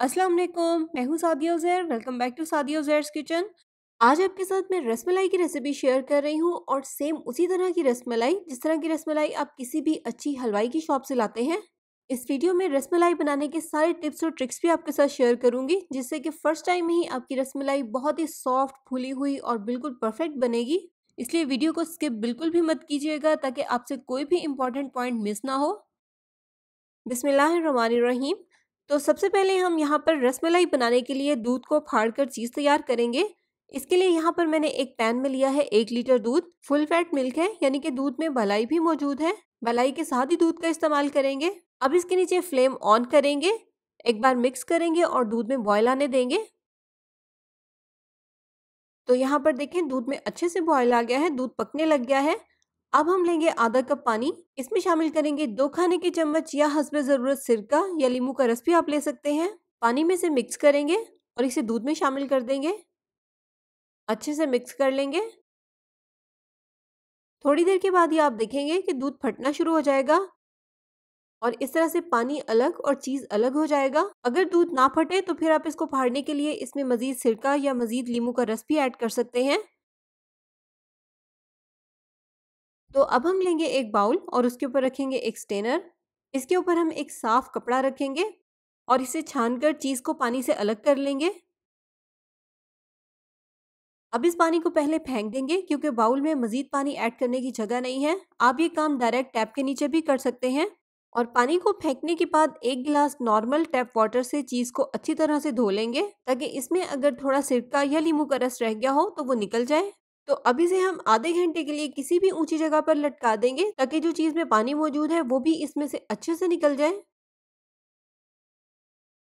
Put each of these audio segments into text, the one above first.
अस्सलाम वालेकुम, मैं हूँ Sadia Uzair. Welcome back to Sadia Uzair's kitchen. आज आपके साथ मैं रसमलाई की रेसिपी शेयर कर रही हूँ और सेम उसी तरह की रसमलाई जिस तरह की रसमलाई आप किसी भी अच्छी हलवाई की शॉप से लाते हैं। इस वीडियो में रसमलाई बनाने के सारे टिप्स और ट्रिक्स भी आपके साथ शेयर करूंगी, जिससे कि फर्स्ट टाइम में ही आपकी रसमलाई बहुत ही सॉफ्ट, फूली हुई और बिल्कुल परफेक्ट बनेगी। इसलिए वीडियो को स्किप बिल्कुल भी मत कीजिएगा ताकि आपसे कोई भी इंपॉर्टेंट पॉइंट मिस ना हो। बिस्मिल्लाहिर्रहमानिर्रहीम। तो सबसे पहले हम यहाँ पर रसमलाई बनाने के लिए दूध को फाड़कर चीज़ तैयार करेंगे। इसके लिए यहाँ पर मैंने एक पैन में लिया है 1 लीटर दूध। फुल फैट मिल्क है, यानी कि दूध में मलाई भी मौजूद है। मलाई के साथ ही दूध का इस्तेमाल करेंगे। अब इसके नीचे फ्लेम ऑन करेंगे, एक बार मिक्स करेंगे और दूध में बॉयल आने देंगे। तो यहाँ पर देखें, दूध में अच्छे से बॉयल आ गया है, दूध पकने लग गया है। अब हम लेंगे आधा कप पानी। इसमें शामिल करेंगे 2 खाने के चम्मच या हस्बे ज़रूरत सिरका या नींबू का रस भी आप ले सकते हैं। पानी में से मिक्स करेंगे और इसे दूध में शामिल कर देंगे। अच्छे से मिक्स कर लेंगे। थोड़ी देर के बाद ही आप देखेंगे कि दूध फटना शुरू हो जाएगा और इस तरह से पानी अलग और चीज़ अलग हो जाएगा। अगर दूध ना फटे तो फिर आप इसको फाड़ने के लिए इसमें मज़ीद सिरका या मज़ीद नींबू का रस भी ऐड कर सकते हैं। तो अब हम लेंगे एक बाउल और उसके ऊपर रखेंगे एक स्टेनर। इसके ऊपर हम एक साफ कपड़ा रखेंगे और इसे छानकर चीज़ को पानी से अलग कर लेंगे। अब इस पानी को पहले फेंक देंगे क्योंकि बाउल में मज़ीद पानी ऐड करने की जगह नहीं है। आप ये काम डायरेक्ट टैप के नीचे भी कर सकते हैं। और पानी को फेंकने के बाद 1 गिलास नॉर्मल टैप वाटर से चीज़ को अच्छी तरह से धो लेंगे, ताकि इसमें अगर थोड़ा सिरका या नींबू का रस रह गया हो तो वो निकल जाए। तो अब इसे हम आधे घंटे के लिए किसी भी ऊंची जगह पर लटका देंगे, ताकि जो चीज़ में पानी मौजूद है वो भी इसमें से अच्छे से निकल जाए।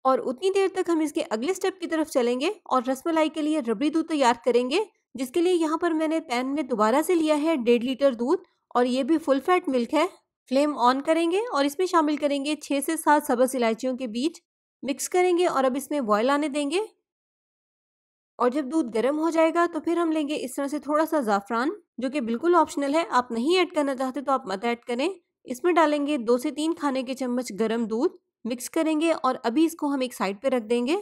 और उतनी देर तक हम इसके अगले स्टेप की तरफ चलेंगे और रसमलाई के लिए रबड़ी दूध तैयार करेंगे, जिसके लिए यहाँ पर मैंने पैन में दोबारा से लिया है 1.5 लीटर दूध और ये भी फुल फैट मिल्क है। फ्लेम ऑन करेंगे और इसमें शामिल करेंगे 6 से 7 सब्ज़ इलायचियों के बीज। मिक्स करेंगे और अब इसमें बॉयल आने देंगे। और जब दूध गर्म हो जाएगा तो फिर हम लेंगे इस तरह से थोड़ा सा ज़ाफ़रान, जो कि बिल्कुल ऑप्शनल है। आप नहीं ऐड करना चाहते तो आप मत ऐड करें। इसमें डालेंगे 2 से 3 खाने के चम्मच गर्म दूध। मिक्स करेंगे और अभी इसको हम एक साइड पे रख देंगे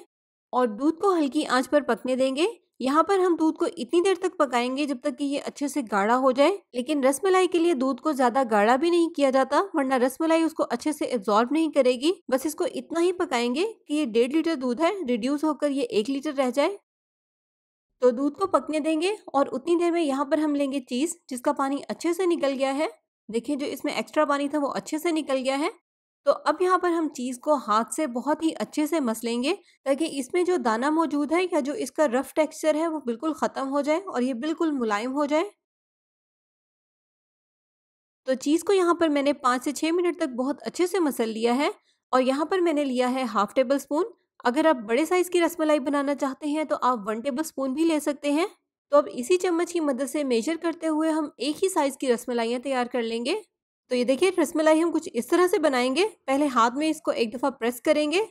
और दूध को हल्की आंच पर पकने देंगे। यहाँ पर हम दूध को इतनी देर तक पकाएंगे जब तक कि ये अच्छे से गाढ़ा हो जाए। लेकिन रसमलाई के लिए दूध को ज़्यादा गाढ़ा भी नहीं किया जाता, वरना रसमलाई उसको अच्छे से एब्जॉर्ब नहीं करेगी। बस इसको इतना ही पकाएंगे कि ये 1.5 लीटर दूध है, रिड्यूस होकर ये 1 लीटर रह जाए। तो दूध को पकने देंगे और उतनी देर में यहाँ पर हम लेंगे चीज़, जिसका पानी अच्छे से निकल गया है। देखिए, जो इसमें एक्स्ट्रा पानी था वो अच्छे से निकल गया है। तो अब यहाँ पर हम चीज़ को हाथ से बहुत ही अच्छे से मसलेंगे, ताकि इसमें जो दाना मौजूद है या जो इसका रफ टेक्सचर है वो बिल्कुल ख़त्म हो जाए और ये बिल्कुल मुलायम हो जाए। तो चीज़ को यहाँ पर मैंने 5 से 6 मिनट तक बहुत अच्छे से मसल लिया है और यहाँ पर मैंने लिया है हाफ टेबल स्पून। अगर आप बड़े साइज़ की रसमलाई बनाना चाहते हैं तो आप 1 टेबल स्पून भी ले सकते हैं। तो अब इसी चम्मच की मदद से मेजर करते हुए हम एक ही साइज़ की रसमलाइयाँ तैयार कर लेंगे। तो ये देखिए, रसमलाई हम कुछ इस तरह से बनाएंगे। पहले हाथ में इसको एक दफ़ा प्रेस करेंगे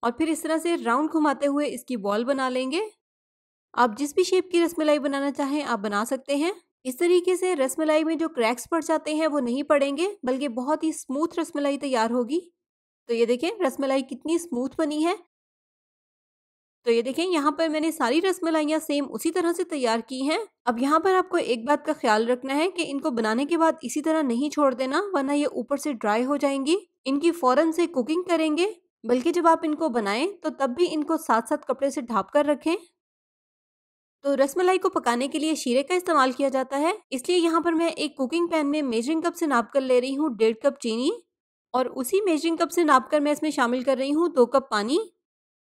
और फिर इस तरह से राउंड घुमाते हुए इसकी बॉल बना लेंगे। आप जिस भी शेप की रसमलाई बनाना चाहें आप बना सकते हैं। इस तरीके से रसमलाई में जो क्रैक्स पड़ जाते हैं वो नहीं पड़ेंगे, बल्कि बहुत ही स्मूथ रसमलाई तैयार होगी। तो ये देखें, रसमलाई कितनी स्मूथ बनी है। तो ये देखें, यहाँ पर मैंने सारी रसमलाइयाँ सेम उसी तरह से तैयार की हैं। अब यहाँ पर आपको एक बात का ख्याल रखना है कि इनको बनाने के बाद इसी तरह नहीं छोड़ देना, वरना ये ऊपर से ड्राई हो जाएंगी। इनकी फ़ौरन से कुकिंग करेंगे, बल्कि जब आप इनको बनाएं तो तब भी इनको साथ साथ कपड़े से ढाँप कर रखें। तो रसमलाई को पकाने के लिए शीरे का इस्तेमाल किया जाता है, इसलिए यहाँ पर मैं एक कुकिंग पैन में मेजरिंग कप से नाप कर ले रही हूँ 1.5 कप चीनी और उसी मेजरिंग कप से नाप कर मैं इसमें शामिल कर रही हूँ 2 कप पानी।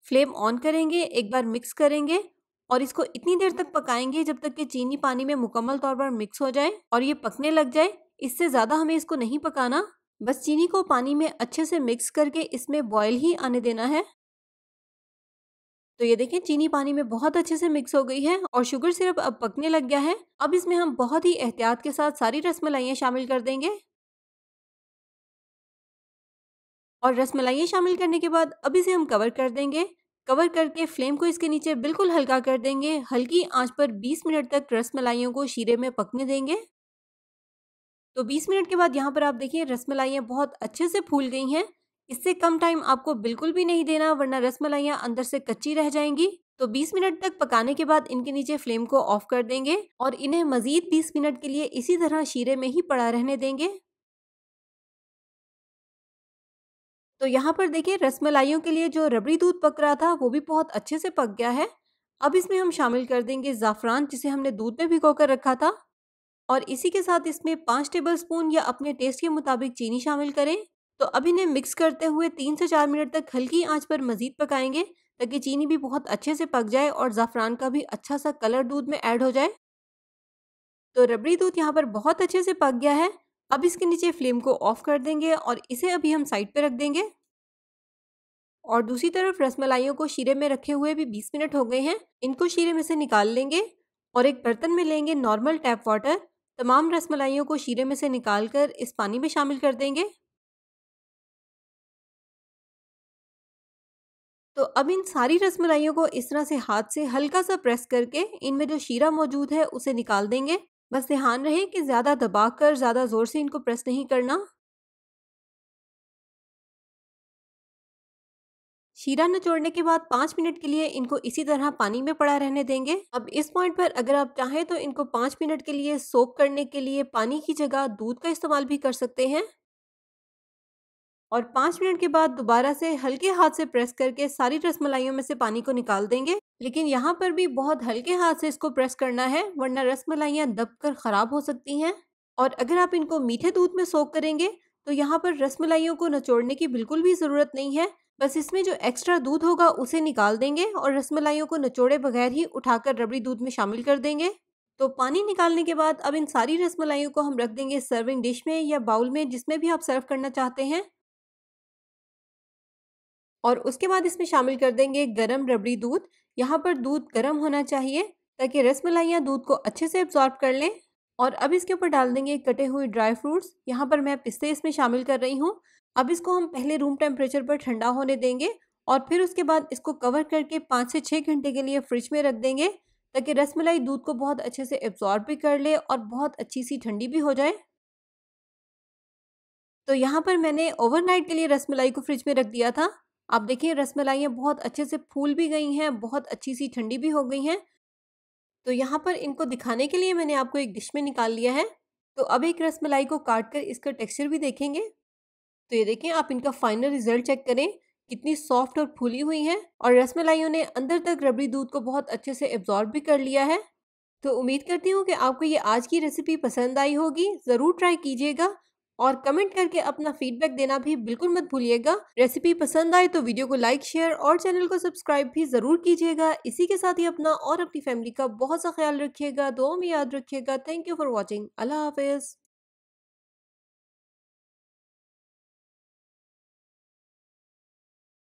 फ्लेम ऑन करेंगे, एक बार मिक्स करेंगे और इसको इतनी देर तक पकाएंगे जब तक कि चीनी पानी में मुकम्मल तौर पर मिक्स हो जाए और ये पकने लग जाए। इससे ज़्यादा हमें इसको नहीं पकाना, बस चीनी को पानी में अच्छे से मिक्स करके इसमें बॉयल ही आने देना है। तो ये देखें, चीनी पानी में बहुत अच्छे से मिक्स हो गई है और शुगर सिरप अब पकने लग गया है। अब इसमें हम बहुत ही एहतियात के साथ सारी रसमलाइयाँ शामिल कर देंगे और रसमलाइयाँ शामिल करने के बाद अब इसे हम कवर कर देंगे। कवर करके फ्लेम को इसके नीचे बिल्कुल हल्का कर देंगे। हल्की आंच पर 20 मिनट तक रसमलाइयों को शीरे में पकने देंगे। तो 20 मिनट के बाद यहाँ पर आप देखिए, रसमलाइयाँ बहुत अच्छे से फूल गई हैं। इससे कम टाइम आपको बिल्कुल भी नहीं देना, वरना रसमलाइयाँ अंदर से कच्ची रह जाएंगी। तो 20 मिनट तक पकाने के बाद इनके नीचे फ्लेम को ऑफ कर देंगे और इन्हें मजीद 20 मिनट के लिए इसी तरह शीरे में ही पड़ा रहने देंगे। तो यहाँ पर देखिए रसमलाइयों के लिए जो रबड़ी दूध पक रहा था वो भी बहुत अच्छे से पक गया है। अब इसमें हम शामिल कर देंगे ज़ाफ़रान, जिसे हमने दूध में भिगो कर रखा था, और इसी के साथ इसमें 5 टेबलस्पून या अपने टेस्ट के मुताबिक चीनी शामिल करें। तो अब इन्हें मिक्स करते हुए 3 से 4 मिनट तक हल्की आंच पर मज़ीद पकाएंगे, ताकि चीनी भी बहुत अच्छे से पक जाए और ज़ाफ़रान का भी अच्छा सा कलर दूध में ऐड हो जाए। तो रबड़ी दूध यहाँ पर बहुत अच्छे से पक गया है। अब इसके नीचे फ्लेम को ऑफ कर देंगे और इसे अभी हम साइड पे रख देंगे। और दूसरी तरफ रसमलाइयों को शीरे में रखे हुए भी 20 मिनट हो गए हैं। इनको शीरे में से निकाल लेंगे और एक बर्तन में लेंगे नॉर्मल टैप वाटर। तमाम रसमलाइयों को शीरे में से निकालकर इस पानी में शामिल कर देंगे। तो अब इन सारी रसमलाइयों को इस तरह से हाथ से हल्का सा प्रेस करके इनमें जो शीरा मौजूद है उसे निकाल देंगे। बस ध्यान रहे कि ज़्यादा दबाकर ज़्यादा ज़ोर से इनको प्रेस नहीं करना। शीरा निचोड़ने के बाद 5 मिनट के लिए इनको इसी तरह पानी में पड़ा रहने देंगे। अब इस पॉइंट पर अगर आप चाहें तो इनको 5 मिनट के लिए सोक करने के लिए पानी की जगह दूध का इस्तेमाल भी कर सकते हैं। और 5 मिनट के बाद दोबारा से हल्के हाथ से प्रेस करके सारी रसमलाइयों में से पानी को निकाल देंगे। लेकिन यहाँ पर भी बहुत हल्के हाथ से इसको प्रेस करना है, वरना रसमलाइयाँ दब कर ख़राब हो सकती हैं। और अगर आप इनको मीठे दूध में सोक करेंगे तो यहाँ पर रसमलाइयों को निचोड़ने की बिल्कुल भी ज़रूरत नहीं है। बस इसमें जो एक्स्ट्रा दूध होगा उसे निकाल देंगे और रसमलाइयों को निचोड़े बगैर ही उठाकर रबड़ी दूध में शामिल कर देंगे। तो पानी निकालने के बाद अब इन सारी रसमलाइयों को हम रख देंगे सर्विंग डिश में या बाउल में, जिसमें भी आप सर्व करना चाहते हैं। और उसके बाद इसमें शामिल कर देंगे गरम रबड़ी दूध। यहाँ पर दूध गरम होना चाहिए ताकि रसमलाइयाँ दूध को अच्छे से एब्जॉर्ब कर लें। और अब इसके ऊपर डाल देंगे कटे हुए ड्राई फ्रूट्स। यहाँ पर मैं पिस्ते इसमें शामिल कर रही हूँ। अब इसको हम पहले रूम टेम्परेचर पर ठंडा होने देंगे और फिर उसके बाद इसको कवर करके 5 से 6 घंटे के लिए फ्रिज में रख देंगे, ताकि रसमलाई दूध को बहुत अच्छे से एब्जॉर्ब भी कर ले और बहुत अच्छी सी ठंडी भी हो जाए। तो यहाँ पर मैंने ओवरनाइट के लिए रसमलाई को फ्रिज में रख दिया था। आप देखिए रसमलाइयाँ बहुत अच्छे से फूल भी गई हैं, बहुत अच्छी सी ठंडी भी हो गई हैं। तो यहाँ पर इनको दिखाने के लिए मैंने आपको एक डिश में निकाल लिया है। तो अब एक रसमलाई को काट कर इसका टेक्सचर भी देखेंगे। तो ये देखें, आप इनका फाइनल रिजल्ट चेक करें, कितनी सॉफ्ट और फूली हुई हैं और रसमलाइयों ने अंदर तक रबड़ी दूध को बहुत अच्छे से एब्जॉर्ब भी कर लिया है। तो उम्मीद करती हूँ कि आपको ये आज की रेसिपी पसंद आई होगी। ज़रूर ट्राई कीजिएगा और कमेंट करके अपना फीडबैक देना भी बिल्कुल मत भूलिएगा। रेसिपी पसंद आए तो वीडियो को लाइक, शेयर और चैनल को सब्सक्राइब भी ज़रूर कीजिएगा। इसी के साथ ही अपना और अपनी फैमिली का बहुत सा ख्याल रखिएगा, दुआ में याद रखिएगा। Thank you for watching. Allah हाफिज़।